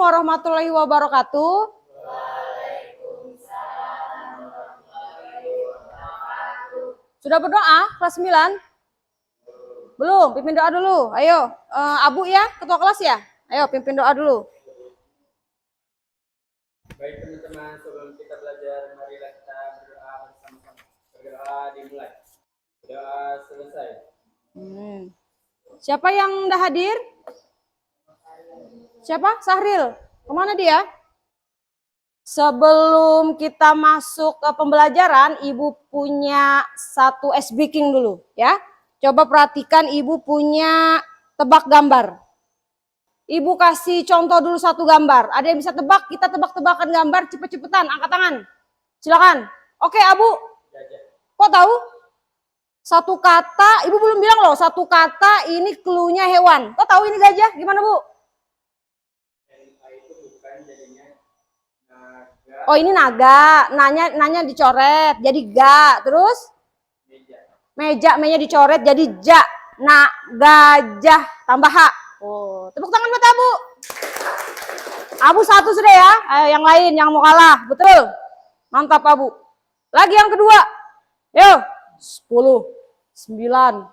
warahmatullahi wabarakatuh. Sudah berdoa kelas 9? Belum, pimpin doa dulu. Ayo, Abu ya, ketua kelas ya. Ayo pimpin doa dulu. Baik teman-teman, sebelum kita belajar, marilah kita berdoa bersama-sama. Berdoa dimulai. Doa selesai. Siapa yang udah hadir? Siapa? Sahril. Kemana dia? Sebelum kita masuk ke pembelajaran, Ibu punya satu ice breaking dulu ya. Coba perhatikan, Ibu punya tebak gambar. Ibu kasih contoh dulu satu gambar. Ada yang bisa tebak? Kita tebak-tebakan gambar, cepet-cepetan, angkat tangan. Silakan. Oke, Abu. Kok tahu? Satu kata, Ibu belum bilang loh, satu kata ini clue-nya hewan. Kok tahu ini gajah? Gimana, Bu? Oh, ini naga. Nanya dicoret jadi ga. Terus? Meja dicoret jadi ja. Nah, gajah tambah ha. Oh, tepuk tangan buat Abu. Abu satu sudah ya. Ayo yang lain yang mau kalah. Betul. Mantap Abu. Lagi yang kedua. Yuk. 10, 9,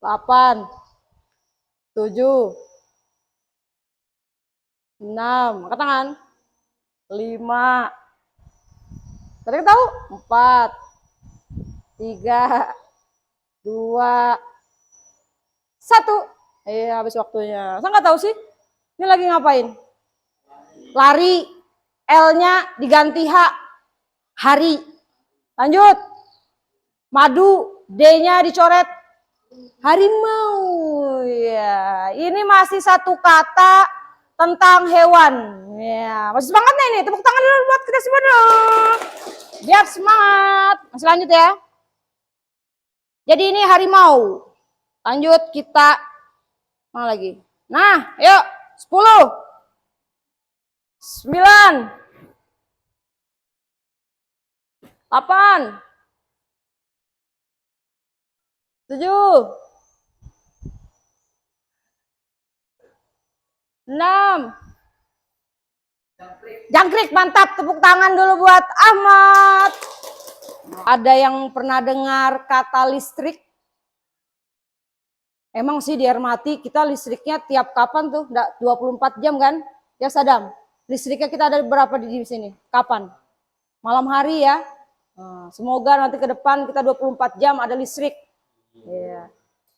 8, 7, 6. Angkat tangan. 5. Tadi tahu? 4, 3, 2, 1. Habis waktunya. Saya nggak tahu sih. Ini lagi ngapain? Lari. L-nya diganti H. Hari. Lanjut. Madu. D-nya dicoret. Harimau. Ya, ini masih satu kata tentang hewan. Ya, masih semangat nih ini. Tepuk tangan dulu buat kita semua dulu. Biar semangat. Masih lanjut ya. Jadi ini harimau. Lanjut kita mana lagi? Nah, yuk 10, 9, 8, 7, 6. Jangkrik, mantap. Tepuk tangan dulu buat Ahmad. Ada yang pernah dengar kata listrik? Emang sih di Hermati kita listriknya tiap kapan tuh? 24 jam kan? Ya Sadam. Listriknya kita ada berapa di sini? Kapan? Malam hari ya. Semoga nanti ke depan kita 24 jam ada listrik. Yeah.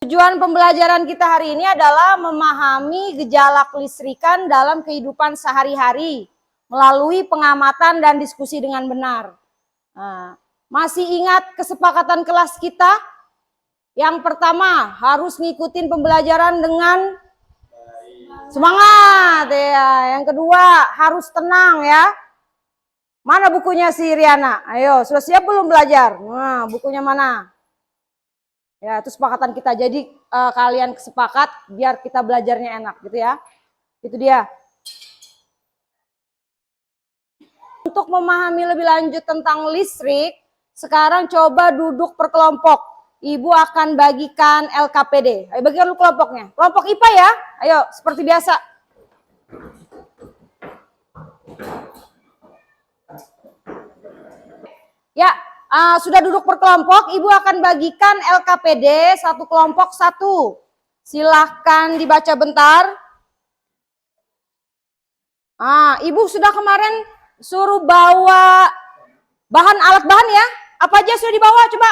Tujuan pembelajaran kita hari ini adalah memahami gejala kelistrikan dalam kehidupan sehari-hari melalui pengamatan dan diskusi dengan benar. Masih ingat kesepakatan kelas kita? Yang pertama, harus ngikutin pembelajaran dengan semangat ya. Yang kedua, harus tenang ya. Mana bukunya si Riana? Ayo, sudah siap belum belajar? Nah, bukunya mana? Ya, itu sepakatan kita. Jadi kalian sepakat biar kita belajarnya enak gitu ya. Itu dia. Untuk memahami lebih lanjut tentang listrik, sekarang coba duduk per kelompok. Ibu akan bagikan LKPD. Ayo bagikan dulu kelompoknya. Kelompok IPA ya. Ayo, seperti biasa. Ya, sudah duduk per kelompok. Ibu akan bagikan LKPD satu kelompok satu. Silahkan dibaca bentar. Ibu sudah kemarin suruh bawa alat bahan ya. Apa aja sudah dibawa? Coba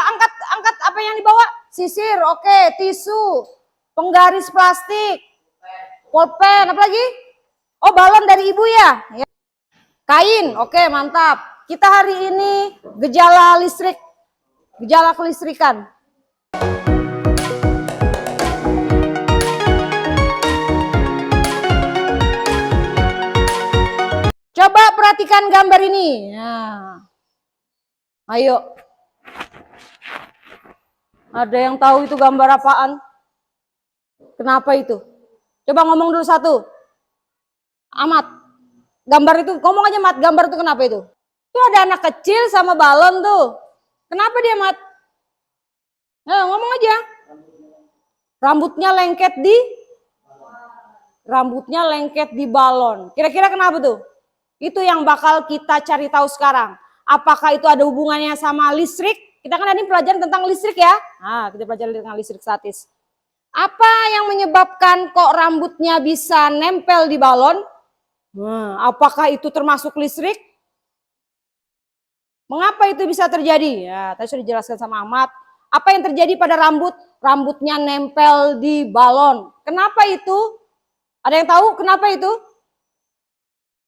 angkat apa yang dibawa? Sisir, oke, tisu, penggaris plastik, pulpen, apa lagi? Oh, balon dari ibu ya? Kain, oke, mantap. Kita hari ini gejala listrik, gejala kelistrikan. Coba perhatikan gambar ini. Nah. Ayo. Ada yang tahu itu gambar apaan? Kenapa itu? Coba ngomong dulu satu. Ahmad. Gambar itu, ngomong aja Mat, gambar itu kenapa itu? Itu ada anak kecil sama balon tuh. Kenapa dia Mat? Ngomong aja. Rambutnya lengket di rambutnya lengket di balon. Kira-kira kenapa tuh? Itu yang bakal kita cari tahu sekarang. Apakah itu ada hubungannya sama listrik? Kita kan ada pelajaran tentang listrik ya. Nah, kita pelajari tentang listrik statis. Apa yang menyebabkan kok rambutnya bisa nempel di balon? Nah, apakah itu termasuk listrik? Mengapa itu bisa terjadi? Ya, tadi sudah dijelaskan sama Ahmad. Apa yang terjadi pada rambut? Rambutnya nempel di balon. Kenapa itu? Ada yang tahu kenapa itu?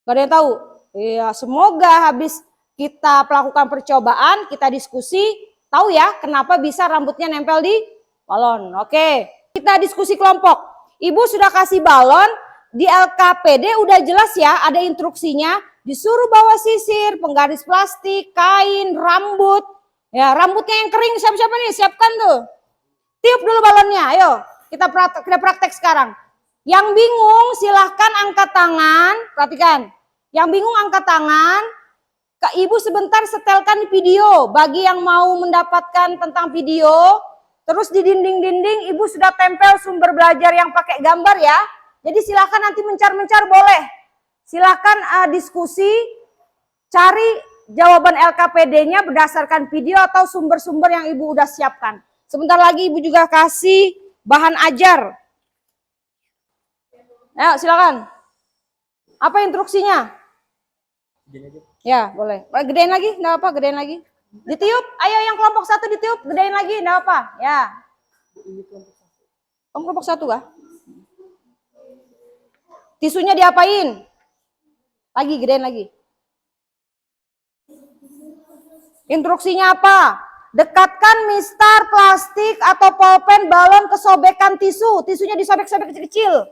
Gak ada yang tahu? Ya, semoga habis kita melakukan percobaan, kita diskusi, tahu ya kenapa bisa rambutnya nempel di balon. Oke, kita diskusi kelompok. Ibu sudah kasih balon, di LKPD udah jelas ya, ada instruksinya, disuruh bawa sisir, penggaris plastik, kain, rambut. Ya, rambutnya yang kering siapa-siapa nih, siapkan tuh. Tiup dulu balonnya, ayo kita praktek sekarang. Yang bingung silahkan angkat tangan, perhatikan. Yang bingung angkat tangan. Kak Ibu sebentar setelkan video bagi yang mau mendapatkan tentang video. Terus di dinding-dinding Ibu sudah tempel sumber belajar yang pakai gambar ya. Jadi silakan nanti mencar-mencar boleh. Silakan diskusi, cari jawaban LKPD-nya berdasarkan video atau sumber-sumber yang Ibu udah siapkan. Sebentar lagi Ibu juga kasih bahan ajar. Ayo silakan. Apa instruksinya? Ya, boleh. Gedein lagi, enggak apa, gedein lagi. Ditiup, ayo yang kelompok 1 ditiup, gedein lagi, enggak apa. Ya. Kamu kelompok 1 kah? Tisunya diapain? Lagi, gedein lagi. Instruksinya apa? Dekatkan mistar, plastik, atau pulpen balon ke sobekan tisu. Tisunya disobek-sobek kecil-kecil.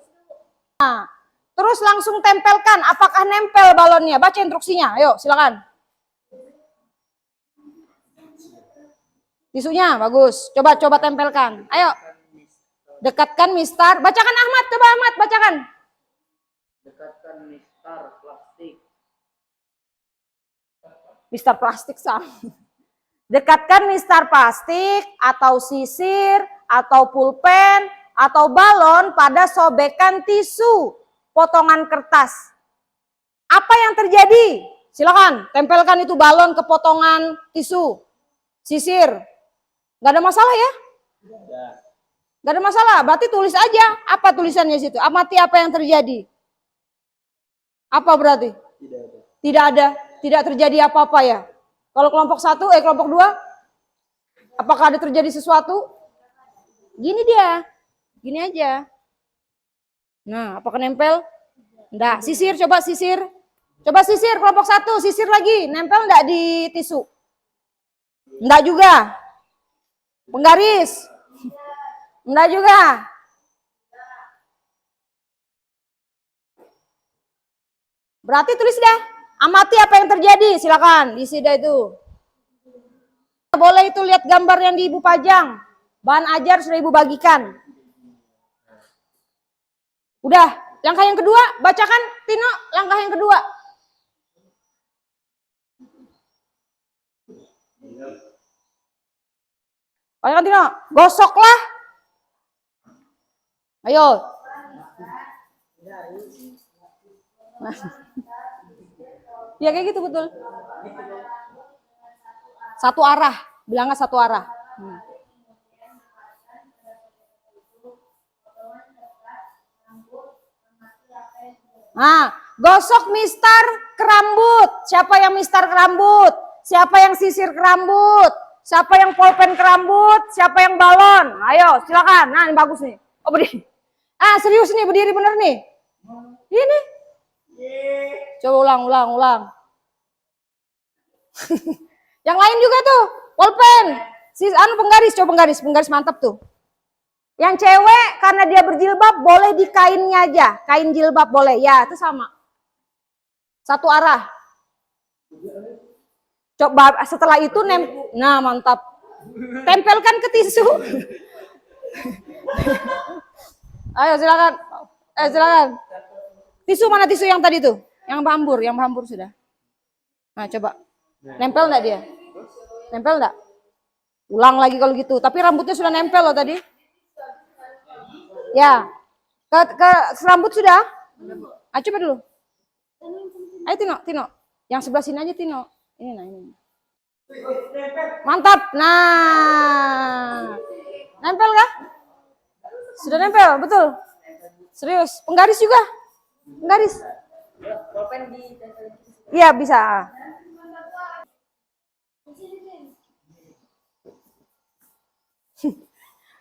Nah. Terus langsung tempelkan, apakah nempel balonnya? Baca instruksinya, ayo silakan. Tisunya, bagus. Coba tempelkan. Ayo. Dekatkan mistar. Bacakan Ahmad, coba Ahmad, bacakan. Dekatkan mistar plastik. Mistar plastik sama. Dekatkan mistar plastik, atau sisir, atau pulpen, atau balon pada sobekan tisu. Potongan kertas. Apa yang terjadi? Silakan tempelkan itu balon ke potongan tisu. Sisir. Gak ada masalah ya? Gak ada masalah. Berarti tulis aja. Apa tulisannya situ? Amati apa yang terjadi. Apa berarti? Tidak ada. Tidak terjadi apa-apa ya? Kalau kelompok 1, kelompok 2. Apakah ada terjadi sesuatu? Gini dia. Gini aja. Nah, apakah nempel? Enggak. Sisir, coba sisir. Coba sisir, kelompok 1, sisir lagi. Nempel enggak di tisu? Enggak juga. Penggaris? Enggak juga. Berarti tulis dah. Amati apa yang terjadi, silakan. Isi dah itu. Boleh itu lihat gambar yang di Ibu pajang. Bahan ajar sudah Ibu bagikan. Udah, langkah yang kedua, bacakan Tino, langkah yang kedua. Bacakan Tino, gosoklah. Ayo. Nah. Ya kayak gitu betul. Satu arah, bilangnya satu arah. Nah, gosok mistar ke rambut. Siapa yang mistar ke rambut? Siapa yang sisir ke rambut? Siapa yang pulpen ke rambut? Siapa yang balon? Ayo, silakan. Nah, ini bagus nih. Oh, berdiri. Ah, serius nih, berdiri bener nih. Ini. Coba ulang. Yang lain juga tuh, pulpen. Penggaris, penggaris mantap tuh. Yang cewek karena dia berjilbab boleh di kainnya aja, kain jilbab boleh, ya itu sama. Satu arah. Coba setelah itu nah mantap. Tempelkan ke tisu. Ayo silakan. Silakan. Tisu mana tisu yang tadi tuh? Yang hambur sudah. Nah coba. Nempel enggak dia? Nempel enggak? Ulang lagi kalau gitu. Tapi rambutnya sudah nempel loh tadi. Ya. Ke rambut sudah? Ah, coba dulu. Ayo Tino. Yang sebelah sini aja Tino. Ini nah ini. Mantap. Nah. Nempel kah? Sudah nempel, betul. Serius. Penggaris juga. Penggaris. Iya, bisa.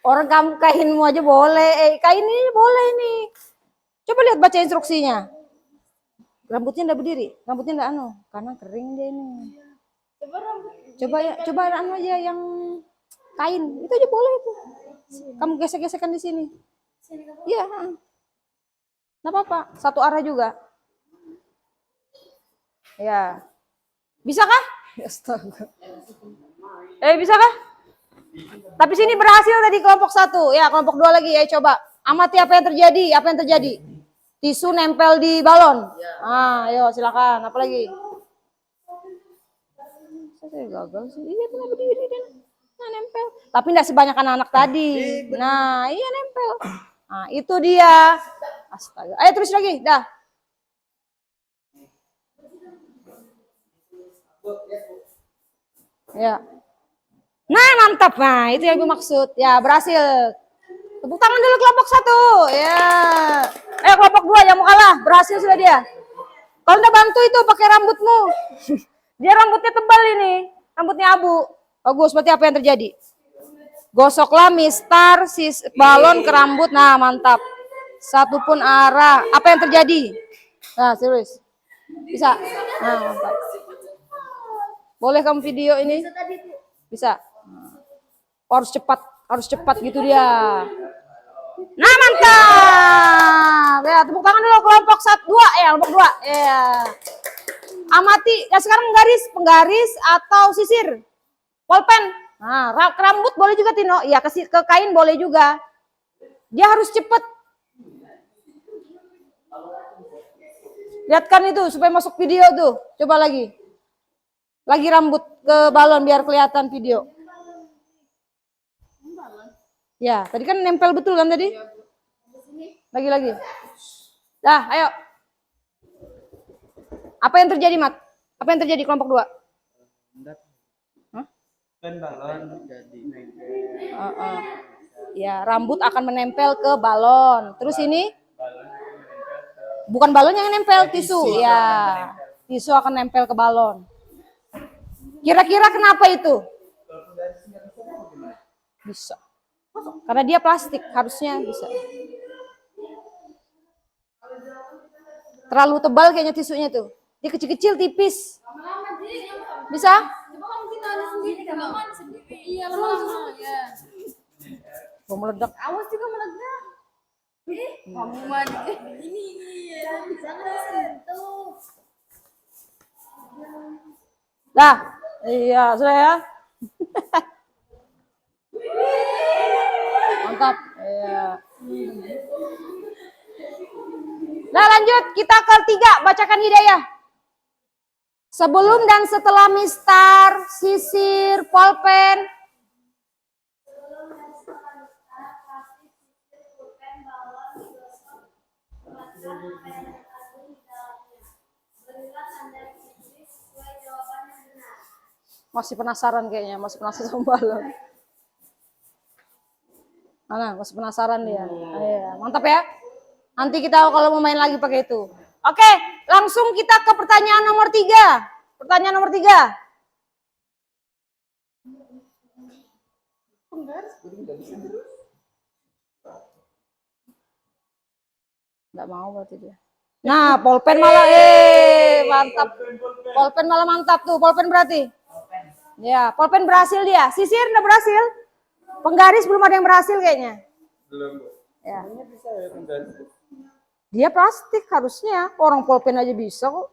Orang kamu kainmu aja boleh. Kain ini boleh nih. Coba lihat baca instruksinya. Rambutnya enggak berdiri, rambutnya enggak karena kering dia ini. Coba anu aja yang kain, itu aja boleh itu. Kamu gesek-gesekkan di sini. Iya, enggak apa-apa, satu arah juga. Ya. Bisa kah? Astaga. Bisa kah? Tapi sini berhasil tadi kelompok 1. Ya, kelompok 2 lagi. Ya, coba. Amati apa yang terjadi. Tisu nempel di balon. Ayo silakan. Apa lagi? Saya gagal sih. Iya, kenapa berdiri dan nempel. Tapi enggak sebanyak anak-anak tadi. Nah, iya nempel. Nah, itu dia. Astaga. Ayo terus lagi. Dah. Ya. Nah, mantap. Nah, itu yang gue maksud. Ya, berhasil. Tepuk tangan dulu kelompok 1. Ya. Kelompok 2 yang mau kalah. Berhasil sudah dia. Kalau udah bantu itu pakai rambutmu. Dia rambutnya tebal ini. Rambutnya abu. Bagus, berarti apa yang terjadi? Gosoklah mistar balon ke rambut. Nah, mantap. Satu pun arah. Apa yang terjadi? Nah, serius. Bisa? Nah, mantap. Boleh kamu video ini? Bisa. Harus cepat gitu dia. Nah, mantap. Ya, tepuk tangan dulu kelompok 2 ya, kelompok 2. Ya. Amati, ya sekarang penggaris atau sisir. Polpen. Nah, rambut boleh juga Tino. Ya, ke kain boleh juga. Dia harus cepet. Lihatkan itu supaya masuk video tuh. Coba lagi. Lagi rambut ke balon biar kelihatan video. Ya, tadi kan nempel betul kan tadi? Lagi. Dah, ayo. Apa yang terjadi, Mat? Apa yang terjadi kelompok 2? Balon jadi nempel. Ya, rambut akan menempel ke balon. Terus ini? Bukan balon yang nempel, tisu. Ya, tisu akan nempel ke balon. Kira-kira kenapa itu? Bisa. Karena dia plastik, harusnya bisa. Terlalu tebal kayaknya tisunya tuh. Dia kecil-kecil, tipis. Bisa? Iya, lama ya. Mau meledak. Awas juga meledak. Kamu mah ini bisa sentuh. Dah. Iya, sudah ya. Mantap. Iya. Nah, lanjut kita ke 3, bacakan hidayah. Sebelum dan setelah mistar, sisir, polpen. Masih penasaran kayaknya, masih penasaran sama balon. Mana, masih penasaran dia. Iya, mantap ya. Nanti kita kalau mau main lagi pakai itu. Oke, langsung kita ke pertanyaan nomor 3. Pertanyaan nomor 3. Nggak mau berarti dia. Nah, polpen malah mantap. Polpen malah mantap tuh, polpen berarti. Ya, polpen berhasil dia. Sisir udah berhasil. Penggaris belum ada yang berhasil kayaknya. belum. Ya. Ini bisa ya penggaris. Dia plastik harusnya. Orang polpen aja bisa kok.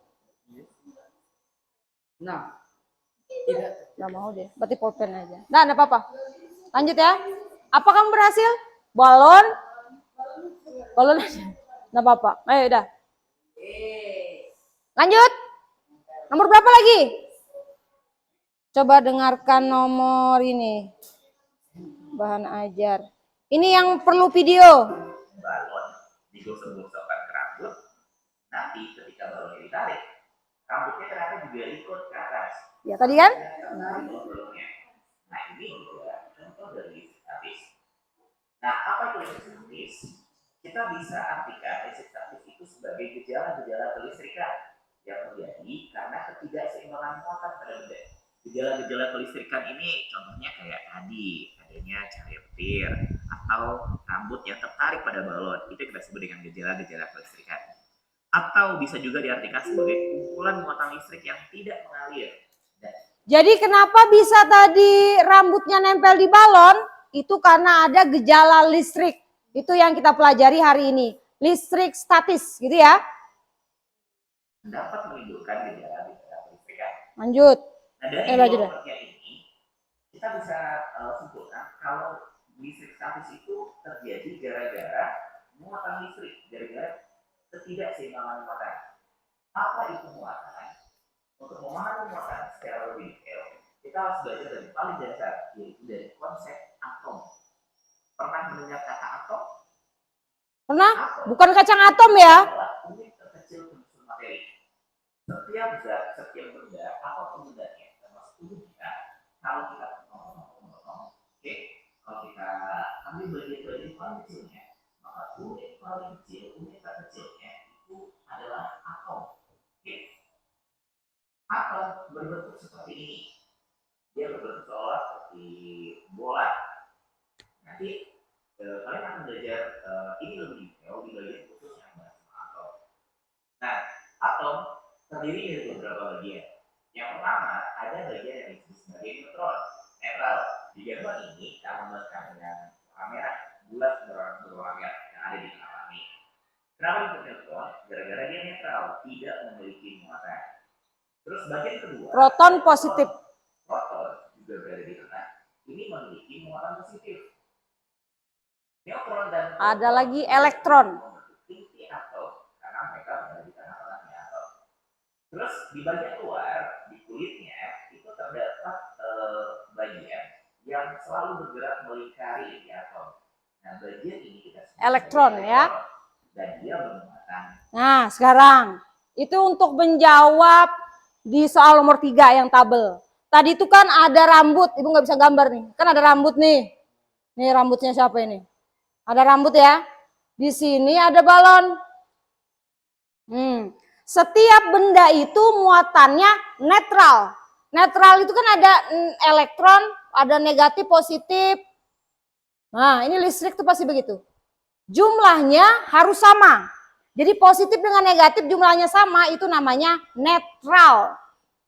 Nah, tidak. Nggak mau deh. Berarti polpen aja. Nah, enggak apa-apa. Lanjut ya. Apa kamu berhasil? Balon. Balon aja. Nggak apa-apa. Ayo udah. Lanjut. Nomor berapa lagi? Coba dengarkan nomor ini. Bahan ajar. Ini yang perlu video. digosok-gosokkan ke rambut, nanti ketika balonnya ditarik, rambutnya ternyata juga ikut ke atas. Ya tadi kan? Tarik balonnya. Nah ini juga contoh dari listrik statis. Nah apa itu listrik statis? Kita bisa artikan listrik statis itu sebagai gejala-gejala kelistrikan yang terjadi karena ketidakseimbangan muatan pada benda. Gejala-gejala kelistrikan ini contohnya kayak tadi adanya cahaya petir atau rambut yang tertarik pada balon, itu kita sebut dengan gejala-gejala kelistrikan. Atau bisa juga diartikan sebagai kumpulan muatan listrik yang tidak mengalir. Jadi kenapa bisa tadi rambutnya nempel di balon? Itu karena ada gejala listrik. Itu yang kita pelajari hari ini. Listrik statis gitu ya. Dapat menimbulkan gejala-gejala kelistrikan. Lanjut. Nah dari lanjut. dua pengertian ini kita bisa simpulkan kalau listrik statis itu terjadi gara-gara muatan listrik, gara-gara ketidakseimbangan muatan. Apa itu muatan? Untuk memahami muatan secara lebih detail, kita harus belajar dari paling dasar, yaitu dari konsep atom. Pernah mendengar kata atom? Pernah? Atom Bukan kacang atom ya? adalah unit terkecil unsur materi. Setiap zat, setiap benda, apapun bendanya, termasuk tubuhnya, kalau kita oke, kalau kita ambil bagian-bagian paling kecilnya, maka unit paling kecil, unit terkecilnya itu adalah atom. Oke, atom berbentuk seperti ini. Dia berbentuk seolah seperti bola. Nanti kalian akan belajar ini lebih detail di bagian khusus yang bahas atom. Nah, atom terdiri dari beberapa bagian. Yang pertama ada bagian yang disebut sebagai neutron, netral. Di gambar ini kita gambarkan dengan warna merah, bulat berwarna merah yang ada di tengah langit. Kenapa disebut neutron? Gara-gara dia netral, tidak memiliki muatan. Terus bagian kedua, Proton positif. proton juga berada di tengah. Ini memiliki muatan positif. Neutron dan proton Ada lagi elektron. inti atom karena mereka berada di tengah-tengahnya atom. Terus di bagian luar, di kulitnya itu terdapat bagian yang selalu bergerak melingkari inti atom. Nah bagian ini kita sebut Elektron ya. dan dia bermuatan. Nah sekarang itu untuk menjawab di soal nomor 3 yang tabel. Tadi itu kan ada rambut, ibu nggak bisa gambar nih. Kan ada rambut nih. Nih rambutnya siapa ini? Ada rambut ya. Di sini ada balon. Setiap benda itu muatannya netral. Netral itu kan ada elektron, ada negatif, positif. Nah ini listrik tuh pasti begitu. Jumlahnya harus sama. Jadi positif dengan negatif jumlahnya sama, itu namanya netral.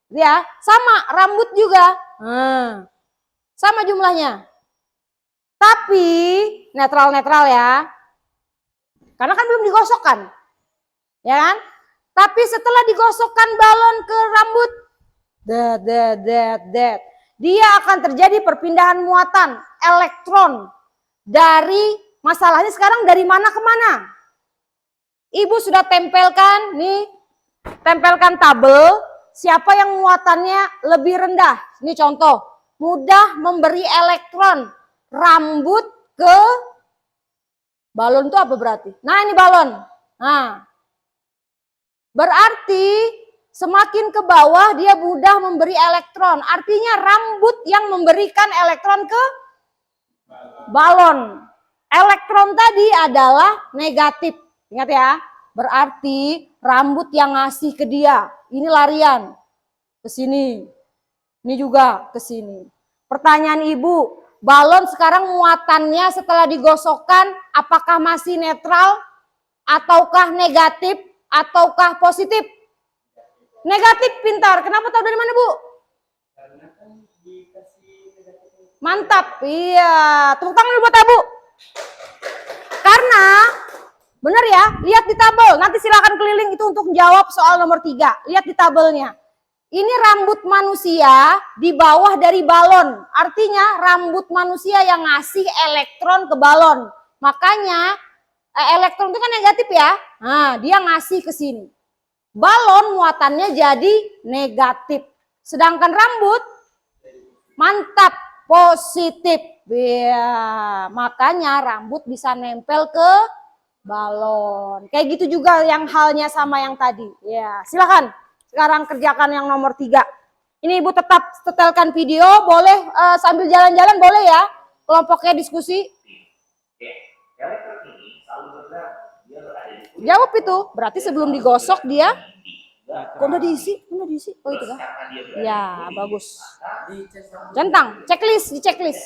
Ya, sama rambut juga. Sama jumlahnya. Tapi netral-netral ya. Karena kan belum digosokkan. Ya kan? Tapi setelah digosokkan balon ke rambut, dia akan terjadi perpindahan muatan elektron dari, masalahnya sekarang dari mana ke mana? Ibu sudah tempelkan nih, tempelkan tabel siapa yang muatannya lebih rendah. Ini contoh, mudah memberi elektron rambut ke balon itu apa berarti? Nah ini balon. Nah, berarti semakin ke bawah dia mudah memberi elektron. Artinya rambut yang memberikan elektron ke balon. Elektron tadi adalah negatif. Ingat ya, berarti rambut yang ngasih ke dia, ini larian ke sini, ini juga ke sini. Pertanyaan ibu, balon sekarang muatannya setelah digosokkan, apakah masih netral, ataukah negatif, ataukah positif? Negatif, pintar. Kenapa tahu dari mana bu? Karena kan dikasih negatif. Mantap, iya. Tepuk tangan dulu buat ibu. Karena benar ya, lihat di tabel. Nanti silakan keliling itu untuk menjawab soal nomor 3. Lihat di tabelnya. Ini rambut manusia di bawah dari balon. Artinya rambut manusia yang ngasih elektron ke balon. Makanya elektron itu kan negatif ya. Nah, dia ngasih ke sini. Balon muatannya jadi negatif. Sedangkan rambut mantap positif. Ya, makanya rambut bisa nempel ke balon. Kayak gitu juga yang halnya sama yang tadi. Ya, silakan. Sekarang kerjakan yang nomor 3. Ini Ibu tetap setelkan video, boleh sambil jalan-jalan boleh ya. Kelompoknya diskusi. Oke, elektron ini selalu bergerak. Dia berada di Jawab itu. Berarti sebelum digosok dia kok udah diisi? Udah diisi. Oh itu kan. karena dia berada Ya, bagus. Di cek sama Centang, checklist, di checklist.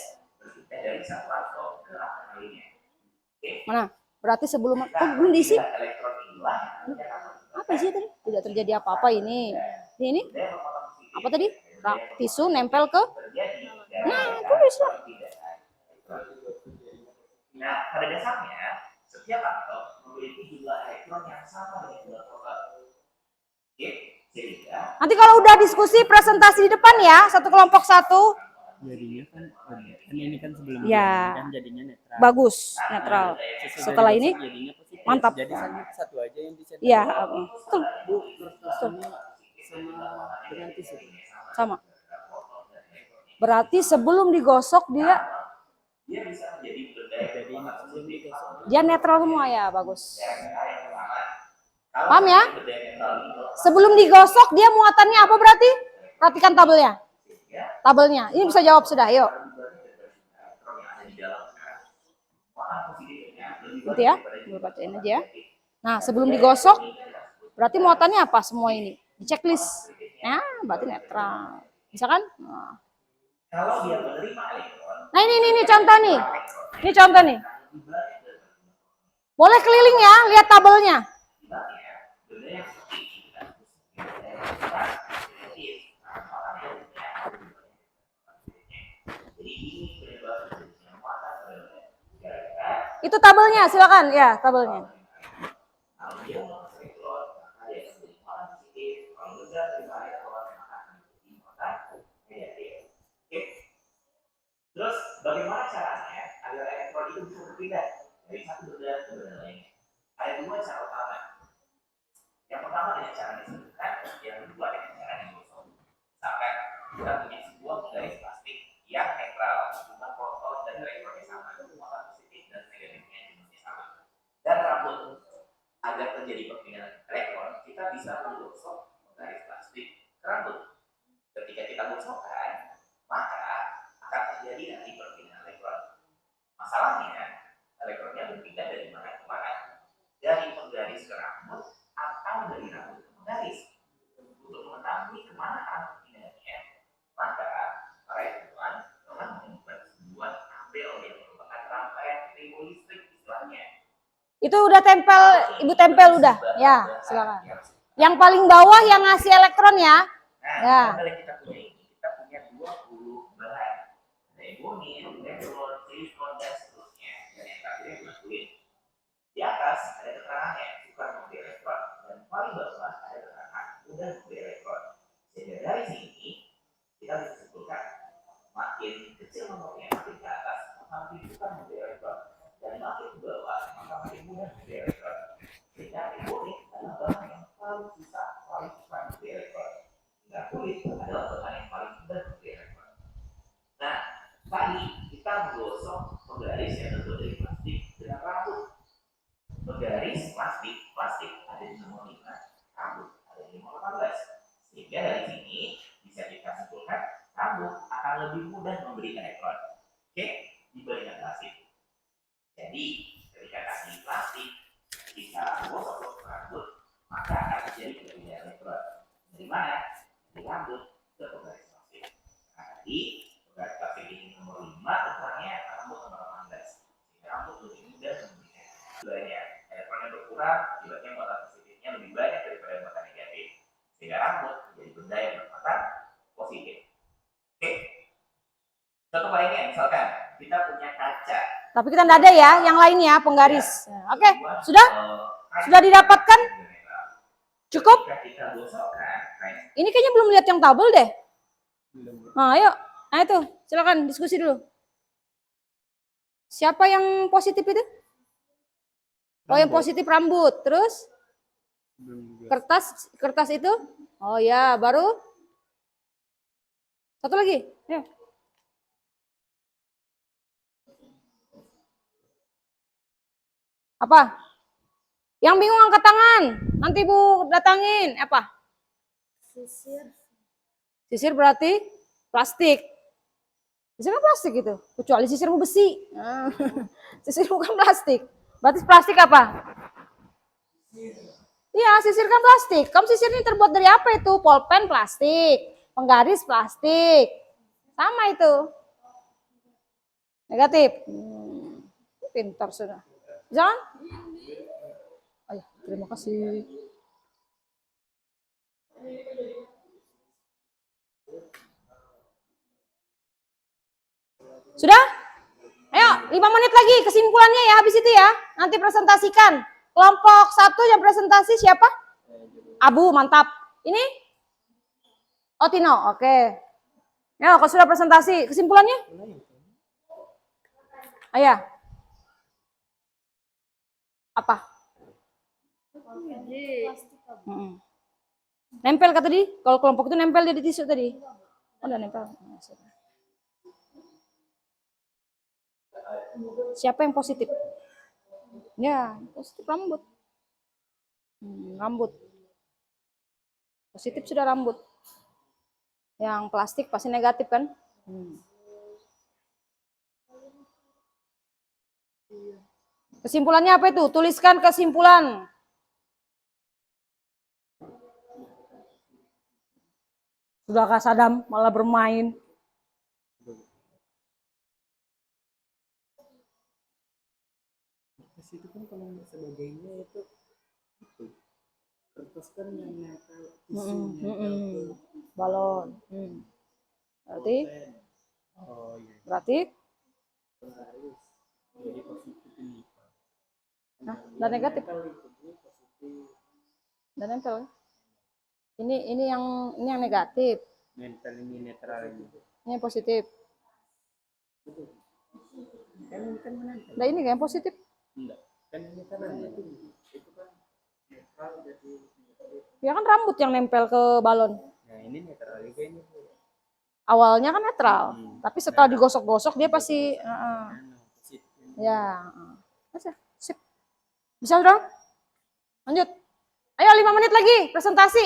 dari satu atom ke atom lainnya. Mana? Berarti sebelum belum diisi. Elektron inilah yang akan Apa sih tadi? Tidak terjadi apa-apa ini. Ini apa tadi? Tisu nempel ke. Nah, itu bisa. Nah, pada dasarnya setiap atom memiliki jumlah elektron yang sama dengan jumlah proton. Oke, sehingga Nanti kalau udah diskusi presentasi di depan ya, satu kelompok satu. jadinya kan ini kan sebelum Ya. kan jadinya netral. Bagus, netral. Sesudah Setelah ini digosok jadinya positif. mantap. Jadi satu aja yang dicetak. Iya, betul. Bu, kertasnya sama dengan tisu. Sama. Berarti sebelum digosok dia dia bisa menjadi benda Jadi ini sebelum digosok. dia netral semua ya, bagus. Paham ya? Sebelum digosok dia muatannya apa berarti? Perhatikan tabelnya. Tabelnya. Ini bisa jawab sudah, yuk. Gitu ya. Gue bacain aja ya. Nah, sebelum digosok berarti muatannya apa semua ini? Di checklist. Nah, berarti netral. Bisa kan? Nah. kalau dia menerima elektron, Nah, ini contoh nih. Ini contoh nih. Boleh keliling ya, lihat tabelnya. benda yang Itu tabelnya, silakan ya, tabelnya. Terus bagaimana caranya agar elektron itu bisa berpindah dari satu benda ke benda lainnya? Ada dua cara utama. Yang pertama dengan cara disebutkan, yang kedua dengan cara digosok. Misalkan kita punya sebuah garis plastik yang netral, jumlah proton dan elektronnya sama, muatan positif dan negatifnya jumlahnya sama. Dan rambut agar terjadi perpindahan elektron, kita bisa menggosok garis plastik ke rambut. Ketika kita gosokkan, maka akan terjadi nanti perpindahan elektron. Masalahnya, elektronnya berpindah dari mana ke mana? Dari penggaris ke rambut atau dari rambut ke penggaris. Untuk mengetahui kemana arah perpindahannya, maka para ilmuwan telah membuat sebuah tabel yang merupakan rangkaian tabel listrik istilahnya. Itu udah tempel, Ibu tempel udah. Ya, silakan. Yang paling bawah yang ngasih elektron ya. Nah, Ya. tabel yang kita punya ini, kita punya 20 bahan. Neonin, neutron, silikon, dan seterusnya. Dan yang terakhir yang berkulit. Di atas ada keterangannya, bukan memberi elektron. Dan paling bawah ada keterangan, mudah memberi elektron. Sehingga dari sini, kita bisa simpulkan, makin kecil nomornya, makin ke atas, maka makin bukan memberi elektron. Dan makin ke bawah, maka makin mudah memberi elektron. Sehingga neonin adalah bahan yang paling susah, paling cepat memberi elektron. Hingga kulit adalah bahan yang paling mudah memberi elektron. Nah, tadi kita menggosok penggaris yang terbuat dari plastik dengan rambut. Penggaris plastik ada di nomor 5, rambut ada di nomor 18. Sehingga dari sini bisa kita simpulkan rambut akan lebih mudah memberi elektron. Oke, dibandingkan plastik. Jadi, ketika kasih plastik, kita gosok rambut, maka akan terjadi perpindahan elektron. Dari mana? Dari rambut ke penggaris plastik. Nah, tadi penggaris plastik ini nomor 5, tentangnya rambut nomor 18. Sehingga rambut lebih mudah memberikan. Sebenarnya elektronnya berkurang, akibatnya muatan positifnya lebih banyak daripada muatan negatif. Sehingga rambut menjadi benda yang bermuatan positif. Oke. Contoh lainnya, misalkan kita punya kaca. Tapi kita nggak ada ya, yang lainnya penggaris. Oke, sudah? Sudah didapatkan? Cukup? Ketika kita gosokkan, Ini kayaknya belum lihat yang tabel deh. Nah, ayo. Nah itu, silakan diskusi dulu. Siapa yang positif itu? Oh, yang positif rambut. Terus kertas itu? Oh ya, baru satu lagi. Ya. Apa? Yang bingung angkat tangan. Nanti Bu datangin. Apa? Sisir. Sisir berarti plastik. Sisir kan plastik itu. Kecuali sisirmu besi. Nah, sisir bukan plastik. Berarti plastik apa? Iya, sisir kan plastik. Kamu sisir ini terbuat dari apa itu? Pulpen plastik. Penggaris plastik. Sama itu. Negatif. Pintar sudah. Jangan. Ayo, terima kasih. Sudah? Ayo, 5 menit lagi kesimpulannya ya habis itu ya. Nanti presentasikan. Kelompok 1 yang presentasi siapa? Abu, mantap. Ini? Otino, oke. Ya, kalau sudah presentasi, kesimpulannya? Ayo. Apa? Nempel kata tadi? Kalau kelompok itu nempel dia di tisu tadi. Oh, udah nempel. Siapa yang positif? Ya, positif rambut. Rambut. Positif sudah rambut. Yang plastik pasti negatif kan? Kesimpulannya apa itu? Tuliskan kesimpulan. Sudah Kak Sadam malah bermain. Itu kan kalau sebagainya itu kertas kan yang nempel tisu, Balon. Berarti? oh iya, Berarti? harus jadi positif ini. Nah, dan negatif. Ini positif, Dan nempel. Ini yang negatif. mental ini netral ini. Ini yang positif. Kan menempel. Nah, ini kan yang positif. Enggak, kan ini kan itu kan netral jadi negatif. Ya kan rambut yang nempel ke balon. Nah ini netral juga ini. Awalnya kan netral, tapi setelah digosok-gosok dia pasti Positif. ya. Sip. Bisa dong? Lanjut. Ayo 5 menit lagi presentasi.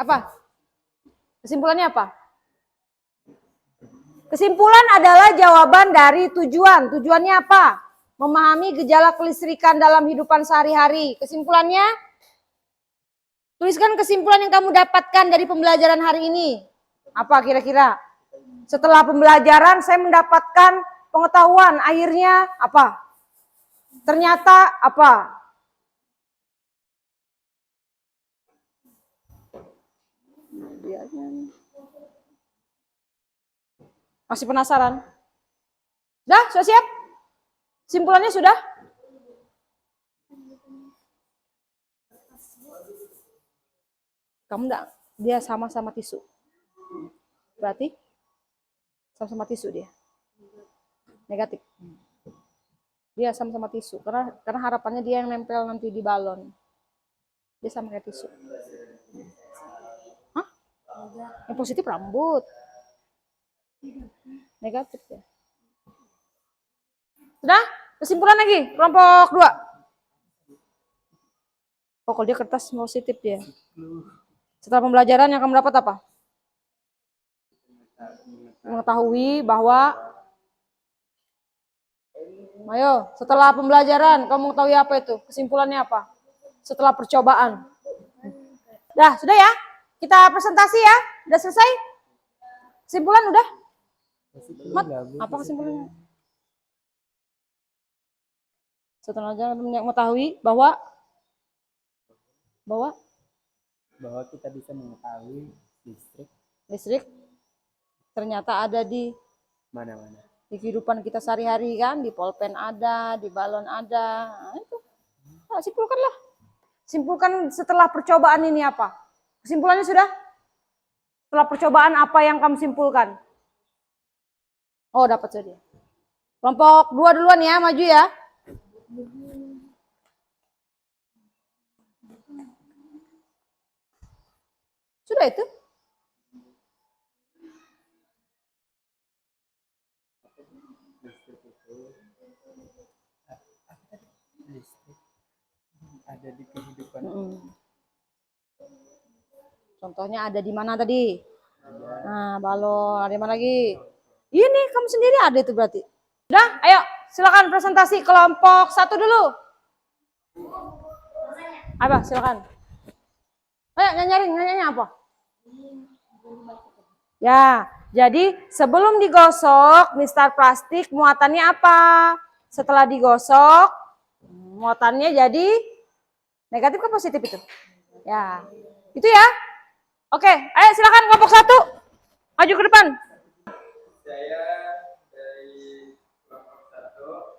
Apa? Kesimpulannya apa? Kesimpulan adalah jawaban dari tujuan. Tujuannya apa? Memahami gejala kelistrikan dalam kehidupan sehari-hari. Kesimpulannya? Tuliskan kesimpulan yang kamu dapatkan dari pembelajaran hari ini. Apa kira-kira? Setelah pembelajaran saya mendapatkan pengetahuan. Akhirnya apa? Ternyata apa? Masih penasaran? Sudah siap? Simpulannya sudah? Kamu enggak, dia sama-sama tisu. Berarti sama-sama tisu dia. Negatif. Dia sama-sama tisu karena harapannya dia yang nempel nanti di balon. Dia sama kayak tisu. Hah? Yang positif rambut. Negatif ya. Sudah? Kesimpulan lagi, kelompok 2. Oh, kalau dia kertas positif dia. Setelah pembelajaran yang kamu dapat apa? Mengetahui bahwa ayo, setelah pembelajaran kamu mengetahui apa itu? Kesimpulannya apa? Setelah percobaan. Sudah ya? Kita presentasi ya? Udah selesai? Kesimpulan udah? Mat, apa kesimpulannya? Setelah mengetahui bahwa kita bisa mengetahui listrik ternyata ada di mana-mana. Di kehidupan kita sehari-hari kan, di pulpen ada, di balon ada. Nah, itu. Nah, simpulkanlah. Simpulkan setelah percobaan ini apa? Kesimpulannya sudah? Setelah percobaan apa yang kamu simpulkan? Oh, dapat saja. Kelompok 2 duluan ya, maju ya. Sudah itu? ada di kehidupan. Contohnya ada di mana tadi? Nah, balon. Ada di mana lagi? Ini kamu sendiri ada itu berarti. Udah, ayo silakan presentasi kelompok 1 dulu. Apa? Silakan. Ayo nyanyi apa? Ya, jadi sebelum digosok mistar plastik muatannya apa? Setelah digosok muatannya jadi negatif ke positif itu? Ya, itu ya. Oke, ayo silakan kelompok 1 maju ke depan. Saya dari kelompok 1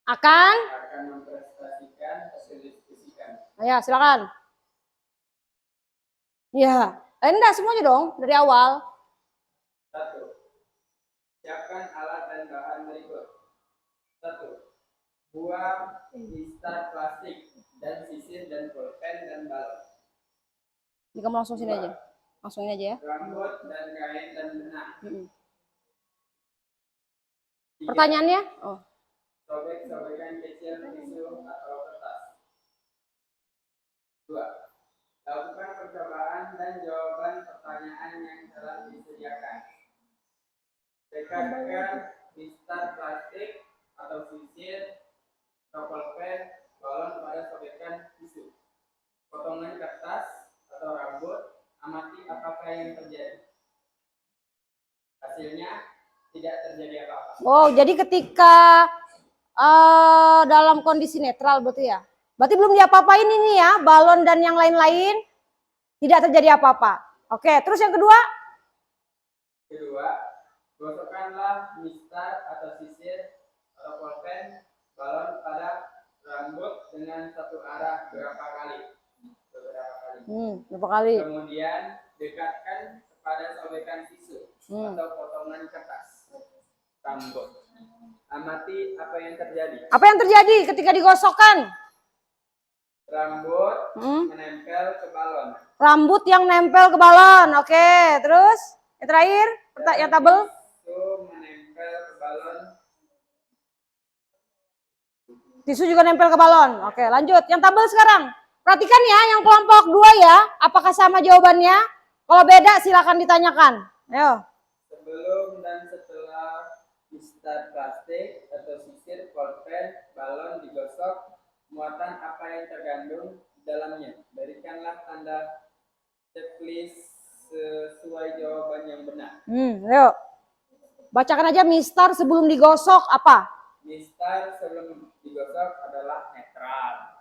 Akan mempresentasikan hasil diskusikan. ya, silakan. Ya, enggak semuanya dong dari awal. 1. Siapkan alat dan bahan berikut. 1. Buang mistar plastik dan sisir dan pulpen dan balon. Ini kamu langsung sini aja. Langsung ini aja ya. Rambut dan kain dan benang. 3. Pertanyaannya? Oh. Sobek-sobekan kecil tisu atau kertas. 2. Lakukan percobaan dan jawaban pertanyaan yang telah disediakan. Dekatkan mistar plastik atau sisir, pulpen, balon pada sobekan tisu. Potongan kertas atau rambut, amati apakah yang terjadi. Hasilnya tidak terjadi apa-apa. Oh, jadi ketika dalam kondisi netral berarti ya. Berarti belum diapa-apain ini ya, balon dan yang lain-lain tidak terjadi apa-apa. Oke, terus yang kedua? Kedua, gosokkanlah mistar atau sisir atau pulpen balon pada rambut dengan satu arah beberapa kali. Berapa kali? Kemudian dekatkan kepada sobekan tisu atau potongan kertas rambut. Amati apa yang terjadi. Apa yang terjadi ketika digosokkan? Rambut menempel ke balon. Rambut yang nempel ke balon. Oke, terus yang terakhir, yang tabel? Tisu menempel ke balon. Tisu juga nempel ke balon. Oke, lanjut. Yang tabel sekarang. Perhatikan ya, yang kelompok 2 ya. Apakah sama jawabannya? Kalau beda silakan ditanyakan. Ayo. Sebelum dan setelah mistar plastik atau sisir, pulpen, balon digosok, muatan apa yang terkandung di dalamnya? Berikanlah tanda checklist sesuai jawaban yang benar. Ayo. Bacakan aja mistar sebelum digosok apa? Mistar sebelum digosok adalah netral.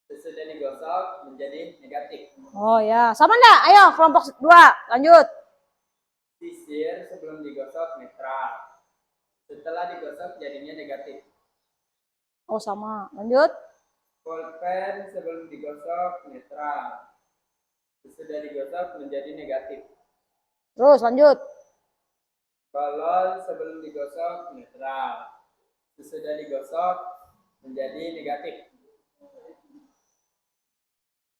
Sesudah digosok menjadi negatif. Oh ya, sama enggak? Ayo kelompok 2, lanjut. Sisir sebelum digosok netral. Setelah digosok jadinya negatif. Oh sama, lanjut. Pulpen sebelum digosok netral. Sesudah digosok menjadi negatif. Terus lanjut. Balon sebelum digosok netral. Sesudah digosok menjadi negatif.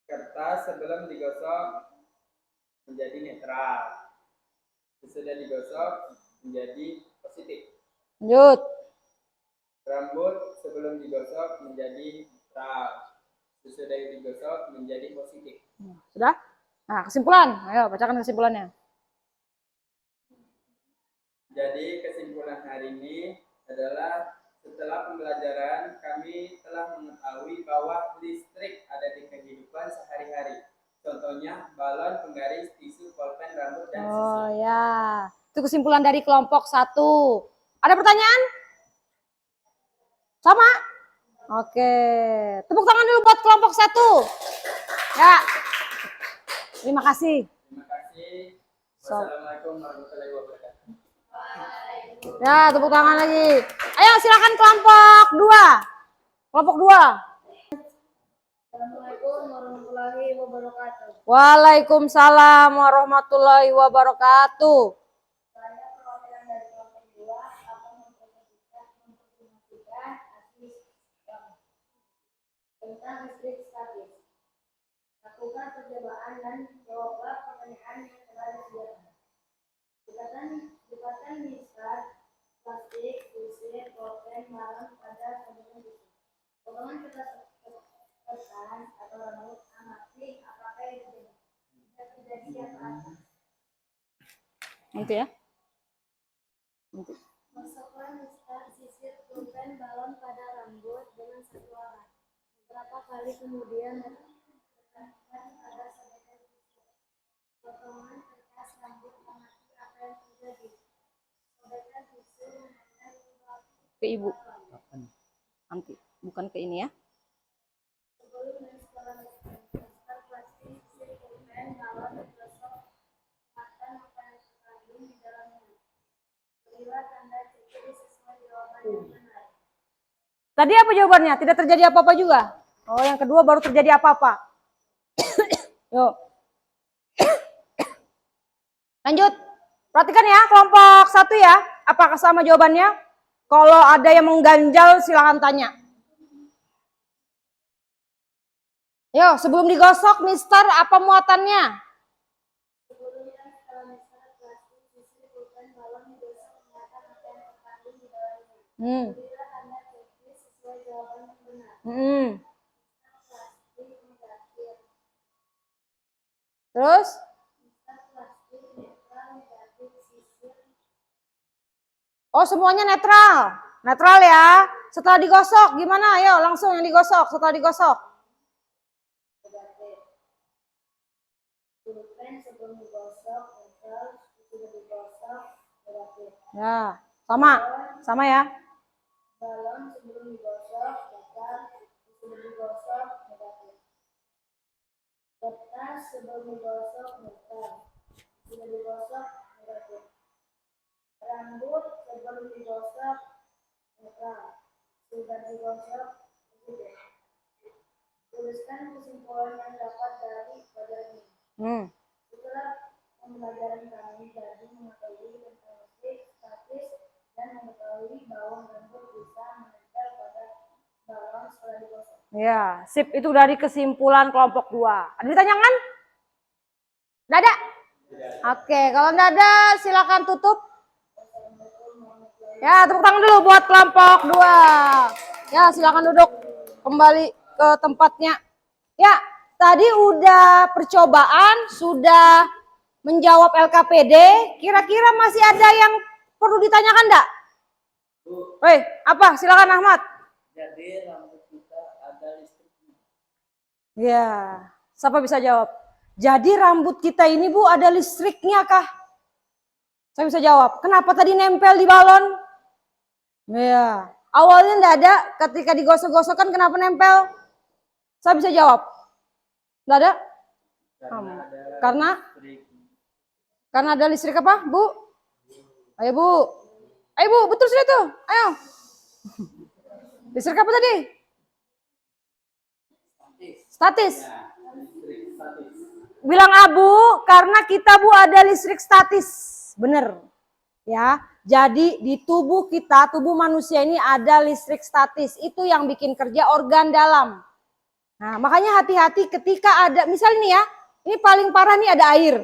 Kertas sebelum digosok menjadi netral. Sesudah digosok menjadi positif. Lanjut. Rambut sebelum digosok menjadi netral. Sesudah digosok menjadi positif. Sudah? Nah, kesimpulan. Ayo bacakan kesimpulannya. Jadi kesimpulan hari ini adalah setelah pembelajaran kami telah mengetahui bahwa listrik ada di kehidupan sehari-hari. Contohnya balon, penggaris, tisu, pulpen, rambut, dan sisir. Oh ya, itu kesimpulan dari kelompok 1. Ada pertanyaan? Sama? Oke, tepuk tangan dulu buat kelompok 1. Ya, terima kasih. Terima kasih. Wassalamualaikum warahmatullahi wabarakatuh. Ya, tepuk tangan lagi. Ayo silakan kelompok 2. Kelompok 2. Assalamualaikum warahmatullahi wabarakatuh. Waalaikumsalam warahmatullahi wabarakatuh. Saya perwakilan dari kelompok 2 akan mempresentasikan hasil tentang listrik statis. Lakukan percobaan dan jawab pertanyaan yang telah disediakan. Dekatkan mistar plastik, sisir, pulpen, balon pada sobekan tisu. Potongan kertas bekas atau rambut amati, apakah itu terjadi apa? Nanti ya. Nanti. Gosoklah mistar, sisir, pulpen, balon pada rambut dengan satu arah. Beberapa kali kemudian tekankan pada sobekan tisu. Potongan kertas rambut amati, apa yang terjadi? Sobekan tisu menempel Ke ibu. Nanti. Bukan ke ini ya. sebelum dan setelah mistar plastik, sisir, pulpen, balon digosok, makan apa yang terkandung di dalamnya. Berilah tanda ciri sesuai jawaban yang benar. Tadi apa jawabannya? Tidak terjadi apa-apa juga. Oh, yang kedua baru terjadi apa-apa. Yuk. Lanjut. Perhatikan ya, kelompok 1 ya. Apakah sama jawabannya? Kalau ada yang mengganjal silahkan tanya. Yo, sebelum digosok, Mister, apa muatannya? Sebelumnya setelah mistar plastik, sisir, pulpen, balon digosok, makan apa yang terkandung di dalamnya. Berilah tanda ciri sesuai jawaban yang benar. Plastik negatif. Terus? Mistar plastik netral negatif sisir. Oh, semuanya netral. Netral ya. Setelah digosok, gimana? Ayo, langsung yang digosok. Setelah digosok. Negatif. Pulpen sebelum digosok netral, sudah digosok negatif. Ya, sama. Sama ya. Balon sebelum digosok netral, sudah digosok negatif. Kertas sebelum digosok netral, sudah digosok negatif. Rambut sebelum digosok netral, sudah digosok positif. Tuliskan kesimpulan yang dapat dari pelajaran ini. Setelah pembelajaran kami jadi mengetahui tentang listrik statis dan mengetahui bahwa rambut bisa menempel pada balon setelah digosok. Ya, sip. Itu dari kesimpulan kelompok 2. Ada ditanyakan? Nggak ada? Oke, kalau nggak ada silakan tutup. Ya, tepuk tangan dulu buat kelompok 2. Ya, silakan duduk kembali ke tempatnya. Ya, tadi udah percobaan, sudah menjawab LKPD. Kira-kira masih ada yang perlu ditanyakan enggak? Woi, apa? Silakan Ahmad. Jadi rambut kita ada listriknya. Ya, siapa bisa jawab? Jadi rambut kita ini Bu ada listriknya kah? Saya bisa jawab. Kenapa tadi nempel di balon? Ya, awalnya enggak ada. Ketika digosok-gosok kan kenapa nempel? Saya bisa jawab. Enggak ada? Karena ada listrik apa, Bu? Ayo Bu. Ayo Bu, betul sudah tuh. Ayo. Listrik apa tadi? Statis. Bilang Abu, karena kita Bu ada listrik statis. Bener. Ya, jadi di tubuh kita, tubuh manusia ini ada listrik statis. Itu yang bikin kerja organ dalam. Nah, makanya hati-hati ketika ada, misalnya nih ya, ini paling parah nih ada air.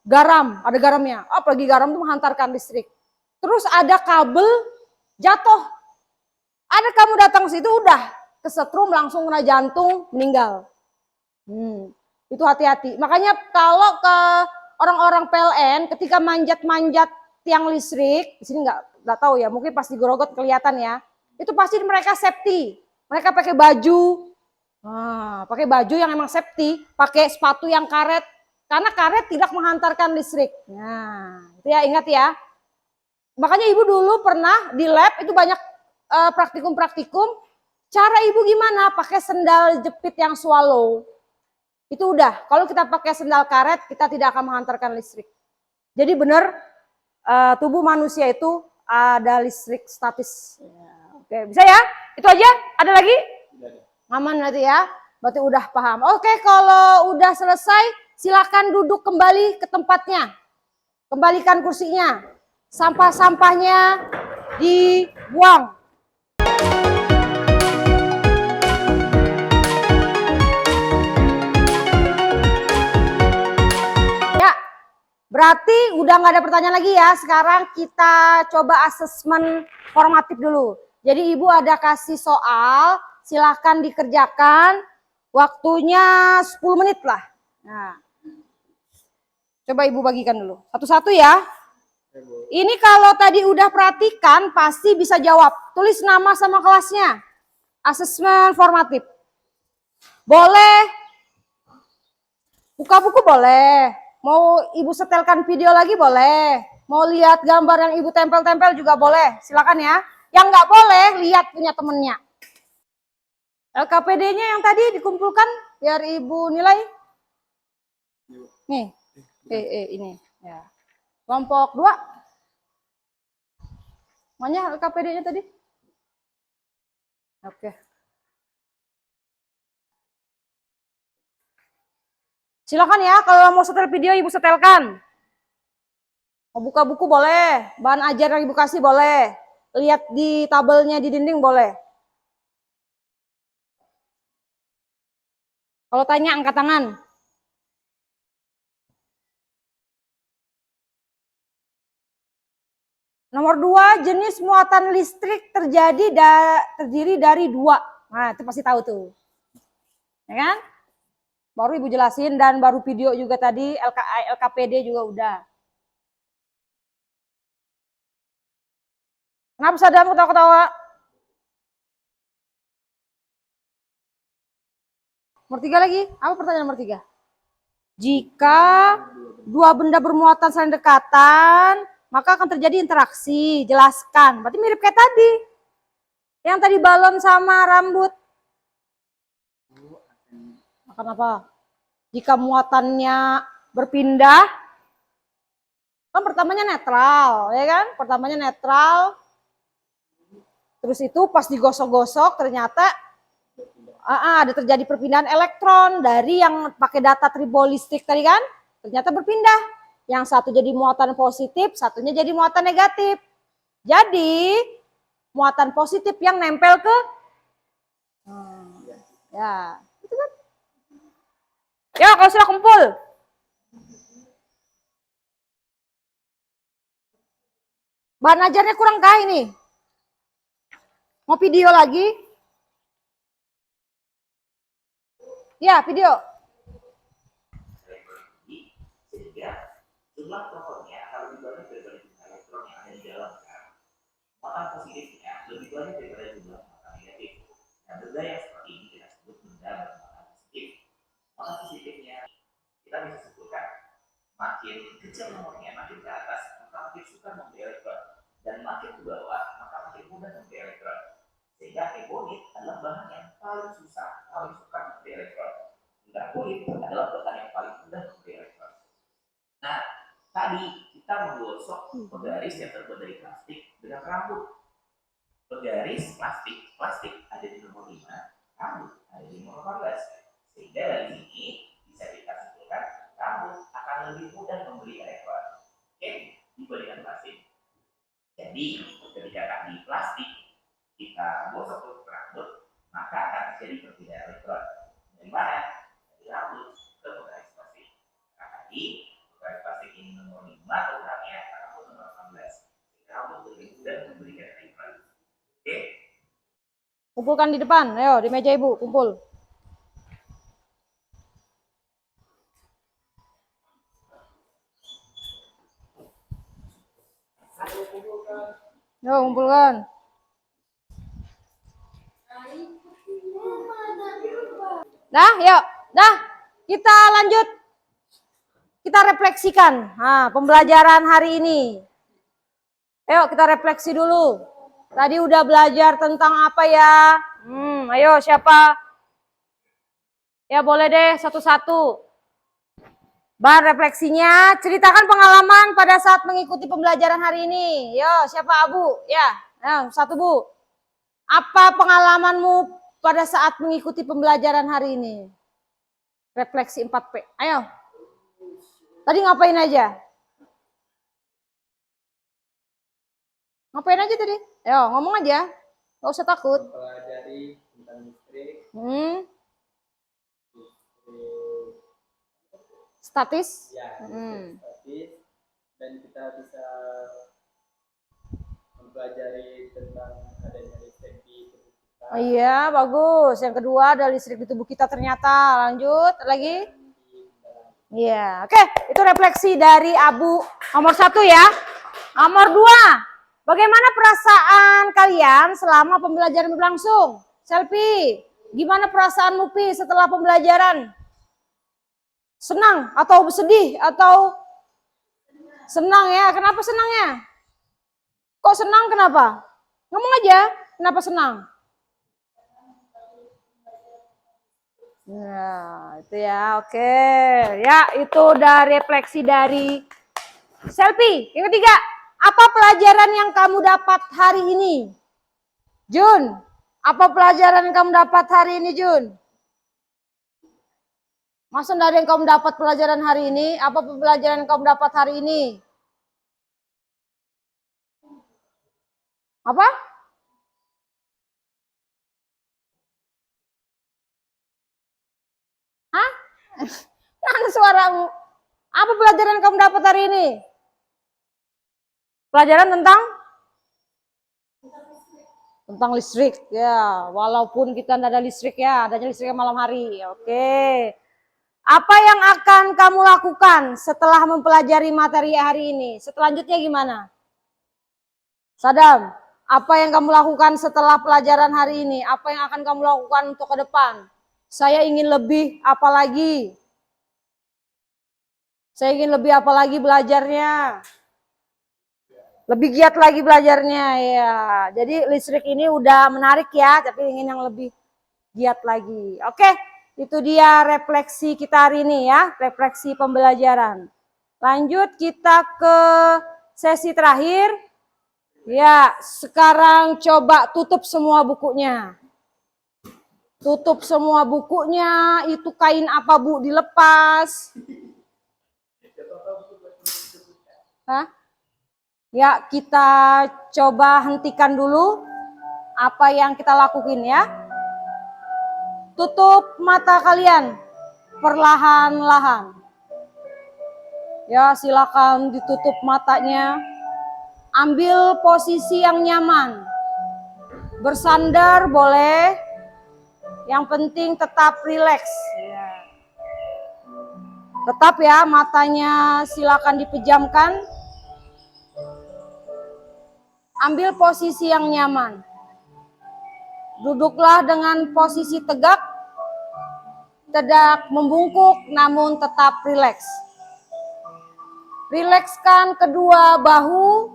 Garam, ada garamnya. Apalagi garam itu menghantarkan listrik. Terus ada kabel jatuh. Ada kamu datang ke situ udah kesetrum langsung kena jantung meninggal. Itu hati-hati. Makanya kalau ke orang-orang PLN ketika manjat-manjat tiang listrik, di sini nggak tahu ya, mungkin pas digorogot kelihatan ya. Itu pasti mereka safety. Mereka pakai baju. Pakai baju yang emang safety, pakai sepatu yang karet. Karena karet tidak menghantarkan listrik. Nah, itu ya ingat ya. Makanya ibu dulu pernah di lab itu banyak praktikum-praktikum. Cara ibu gimana? Pakai sendal jepit yang swallow. Itu udah. Kalau kita pakai sendal karet, kita tidak akan menghantarkan listrik. Jadi benar tubuh manusia itu ada listrik statis. Ya, oke, bisa ya? Itu aja? Ada lagi? Aman berarti ya? Berarti udah paham. Oke, kalau udah selesai, silakan duduk kembali ke tempatnya. Kembalikan kursinya. Sampah-sampahnya dibuang. Ya, berarti udah nggak ada pertanyaan lagi ya. Sekarang kita coba asesmen formatif dulu. Jadi ibu ada kasih soal silahkan dikerjakan. Waktunya 10 menit lah. Nah, coba Ibu bagikan dulu. Satu-satu ya. Ini kalau tadi udah perhatikan, pasti bisa jawab. Tulis nama sama kelasnya. Asesmen formatif. Boleh. Buka buku boleh. Mau Ibu setelkan video lagi boleh. Mau lihat gambar yang Ibu tempel-tempel juga boleh. Silakan ya. Yang nggak boleh, lihat punya temennya. LKPD-nya yang tadi dikumpulkan biar Ibu nilai. Nih, ini. Ya. Kelompok 2. Mana LKPD-nya tadi? Oke. Silakan ya, kalau mau setel video Ibu setelkan. Mau buka buku boleh, bahan ajar yang Ibu kasih boleh. Lihat di tabelnya di dinding boleh. Kalau tanya angkat tangan. Nomor 2, jenis muatan listrik terdiri dari 2. Nah, itu pasti tahu tuh. Ya kan? Baru Ibu jelasin dan baru video juga tadi, LKPD juga udah. Kenapa Sadam ketawa-ketawa? Nomor 3 lagi, apa pertanyaan nomor 3? Jika dua benda bermuatan saling dekatan, maka akan terjadi interaksi. Jelaskan. Berarti mirip kayak tadi. Yang tadi balon sama rambut. Akan apa? Jika muatannya berpindah, kan pertamanya netral, ya kan? Pertamanya netral. Terus itu pas digosok-gosok ternyata ada terjadi perpindahan elektron dari yang pakai data tribolistik tadi kan, ternyata berpindah. Yang satu jadi muatan positif, satunya jadi muatan negatif. Jadi muatan positif yang nempel ke ya, itu kan. Ya, kalau sudah kumpul. Bahan ajarnya kurang kah ini? Mau video lagi? Ya, video. Sehingga jumlah protonnya kalau dibagi daripada jumlah elektron yang ada di dalam muatan positifnya lebih banyak daripada jumlah muatan negatif. Nah, benda yang seperti ini kita sebut benda bermuatan positif. Muatan positifnya kita bisa sebutkan makin kecil nomornya, makin ke atas, maka makin suka memberi elektron, dan makin ke bawah, maka makin mudah memberi elektron. Sehingga ebonit adalah bahan yang paling susah, paling suka memberi elektron. Hingga kulit adalah bahan yang paling mudah memberi elektron. Nah, tadi kita menggosok penggaris yang terbuat dari plastik dengan rambut. Penggaris plastik ada di nomor 5, rambut ada di nomor 14. Sehingga dari sini bisa kita simpulkan rambut akan lebih mudah memberi elektron. Oke, dibandingkan plastik. Jadi, ketika tadi plastik kita gosok ke rambut, maka akan terjadi perpindahan elektron. Dari mana? Dari rambut ke penggaris plastik. Nah, tadi penggaris plastik ini nomor 5, ukurannya rambut nomor 14. Rambut lebih mudah memberikan elektron. Oke. Kumpulkan di depan, ayo di meja Ibu, kumpul. Yo, kumpulkan. Dah, yuk. Dah, kita lanjut. Kita refleksikan pembelajaran hari ini. Ayo kita refleksi dulu. Tadi udah belajar tentang apa ya? Ayo siapa? Ya boleh deh satu-satu. Bahan refleksinya, ceritakan pengalaman pada saat mengikuti pembelajaran hari ini. Yo, siapa Abu? Ya, satu Bu. Apa pengalamanmu pada saat mengikuti pembelajaran hari ini? Refleksi 4P. Ayo. Tadi ngapain aja? Ngapain aja tadi? Ayo, ngomong aja. Gak usah takut. Mempelajari tentang listrik, Statis. ya, statis, dan kita bisa mempelajari tentang adanya listrik di tubuh kita. Iya, bagus. Yang kedua ada listrik di tubuh kita ternyata. Lanjut lagi. Iya, oke. Itu refleksi dari Abu nomor 1 ya. Nomor 2. Bagaimana perasaan kalian selama pembelajaran berlangsung? Selfie, gimana perasaanmu Pi setelah pembelajaran? Senang atau sedih atau senang ya? Kenapa senangnya? Kok senang kenapa? Ngomong aja, kenapa senang? Nah, itu ya, oke. Ya, itu udah refleksi dari selfie. Yang ketiga, apa pelajaran yang kamu dapat hari ini? Jun, apa pelajaran yang kamu dapat hari ini, Jun? Masa enggak ada yang kamu dapat pelajaran hari ini? Apa pelajaran yang kamu dapat hari ini? Apa? Hah? Mana suaramu? Apa pelajaran yang kamu dapat hari ini? Pelajaran tentang listrik ya, walaupun kita tidak ada listrik ya, adanya listriknya malam hari. Oke. Apa yang akan kamu lakukan setelah mempelajari materi hari ini? Selanjutnya gimana? Sadam, apa yang kamu lakukan setelah pelajaran hari ini? Apa yang akan kamu lakukan untuk ke depan? Saya ingin lebih apa lagi? Saya ingin lebih apa lagi belajarnya? Lebih giat lagi belajarnya ya. Jadi listrik ini udah menarik ya, tapi ingin yang lebih giat lagi. Oke, itu dia refleksi kita hari ini ya, refleksi pembelajaran. Lanjut kita ke sesi terakhir. Ya, sekarang coba tutup semua bukunya. Tutup semua bukunya, itu kain apa Bu dilepas? Hah? Ya, kita coba hentikan dulu apa yang kita lakukan ya. Tutup mata kalian perlahan-lahan. Ya, silakan ditutup matanya. Ambil posisi yang nyaman. Bersandar boleh. Yang penting tetap rileks. Tetap ya, matanya silakan dipejamkan. Ambil posisi yang nyaman. Duduklah dengan posisi tegak, tidak membungkuk namun tetap rileks. Rilekskan kedua bahu,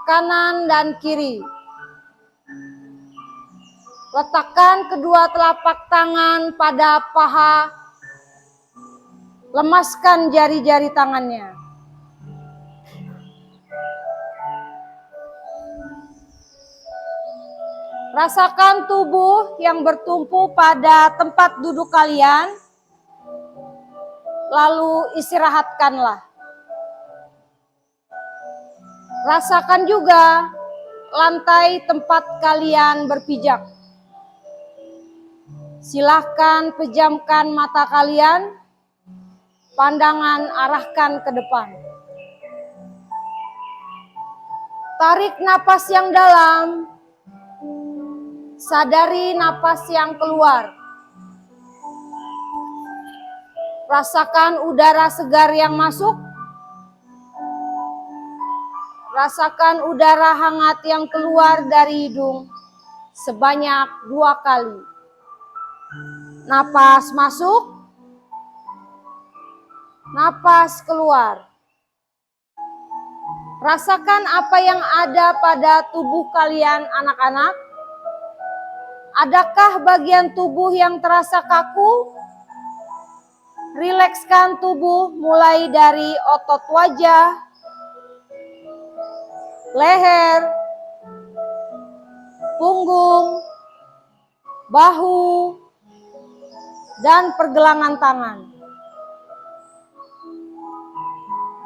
kanan dan kiri. Letakkan kedua telapak tangan pada paha, lemaskan jari-jari tangannya. Rasakan tubuh yang bertumpu pada tempat duduk kalian, lalu istirahatkanlah. Rasakan juga lantai tempat kalian berpijak. Silahkan pejamkan mata kalian, pandangan arahkan ke depan. Tarik napas yang dalam. Sadari napas yang keluar. Rasakan udara segar yang masuk. Rasakan udara hangat yang keluar dari hidung sebanyak 2 kali. Napas masuk. Napas keluar. Rasakan apa yang ada pada tubuh kalian anak-anak. Adakah bagian tubuh yang terasa kaku? Rilekskan tubuh mulai dari otot wajah, leher, punggung, bahu, dan pergelangan tangan.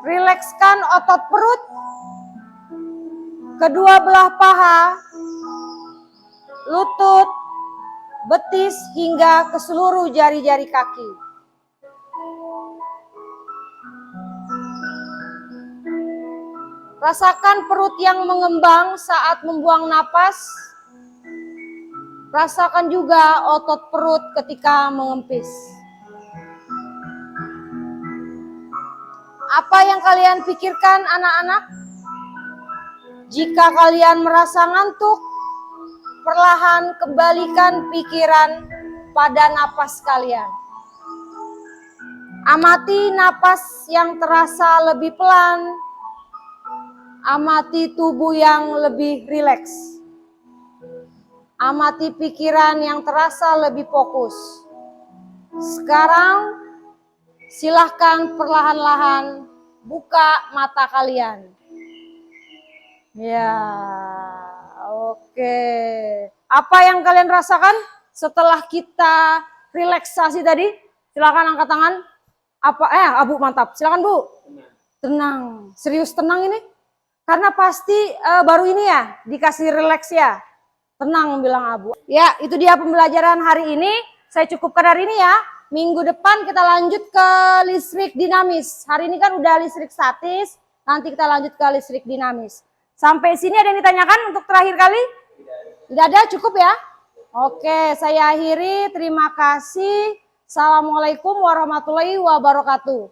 Rilekskan otot perut, kedua belah paha, lutut, betis hingga ke seluruh jari-jari kaki. Rasakan perut yang mengembang saat membuang napas. Rasakan juga otot perut ketika mengempis. Apa yang kalian pikirkan anak-anak? Jika kalian merasa ngantuk, perlahan kembalikan pikiran pada napas kalian. Amati napas yang terasa lebih pelan. Amati tubuh yang lebih rileks. Amati pikiran yang terasa lebih fokus. Sekarang silahkan perlahan-lahan buka mata kalian. Ya, oke. Apa yang kalian rasakan setelah kita relaksasi tadi? Silakan angkat tangan. Abu mantap. Silakan Bu. Tenang. Serius tenang ini? Karena pasti baru ini ya dikasih relaks ya. Tenang bilang Abu. Ya, itu dia pembelajaran hari ini. Saya cukupkan hari ini ya. Minggu depan kita lanjut ke listrik dinamis. Hari ini kan udah listrik statis. Nanti kita lanjut ke listrik dinamis. Sampai sini ada yang ditanyakan untuk terakhir kali? Tidak ada, cukup ya? Oke, saya akhiri. Terima kasih. Assalamualaikum warahmatullahi wabarakatuh.